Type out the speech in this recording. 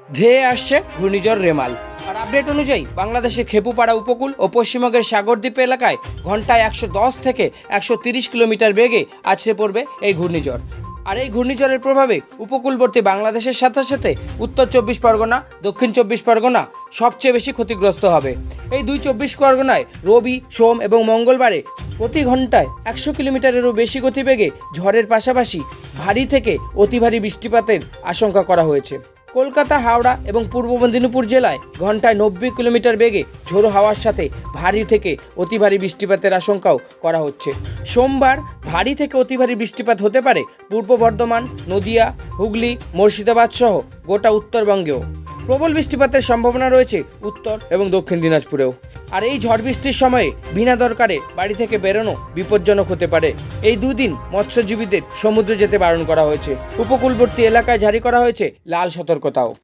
ধেয়ে আসছে ঘূর্ণিঝড় রেমাল। আর আপডেট অনুযায়ী বাংলাদেশের খেপুপাড়া উপকূল ও পশ্চিমবঙ্গের সাগরদ্বীপ এলাকায় ঘন্টায় 110 থেকে 130 কিলোমিটার বেগে আছড়ে পড়বে এই ঘূর্ণিঝড়। আর এই ঘূর্ণিঝড়ের প্রভাবে উপকূলবর্তী বাংলাদেশের সাথে সাথে উত্তর 24 পরগনা, দক্ষিণ 24 পরগনা সবচেয়ে বেশি ক্ষতিগ্রস্ত হবে। এই 24 পরগনায় রবি, সোম এবং মঙ্গলবারে প্রতি ঘন্টায় 100 কিলোমিটারেরও বেশি গতিবেগে ঝড়ের পাশাপাশি ভারী থেকে অতি ভারী বৃষ্টিপাতের আশঙ্কা করা হয়েছে। কলকাতা, হাওড়া এবং পূর্ব মেদিনীপুর জেলায় ঘন্টায় 90 কিলোমিটার বেগে ঝোড়ো হাওয়ার সাথে ভারী থেকে অতি ভারী বৃষ্টিপাতের আশঙ্কাও করা হচ্ছে। সোমবার ভারী থেকে অতি ভারী বৃষ্টিপাত হতে পারে পূর্ব বর্ধমান, নদিয়া, হুগলি, মুর্শিদাবাদ সহ গোটা উত্তরবঙ্গেও। প্রবল বৃষ্টিপাতের সম্ভাবনা রয়েছে উত্তর এবং দক্ষিণ দিনাজপুরেও। আর এই ঝড় বৃষ্টির সময়ে বিনা দরকারে বাড়ি থেকে বেরোনো বিপজ্জনক হতে পারে। এই দুদিন মৎস্যজীবীদের সমুদ্রে যেতে বারণ করা হয়েছে। উপকূলবর্তী এলাকায় জারি করা হয়েছে লাল সতর্কতাও।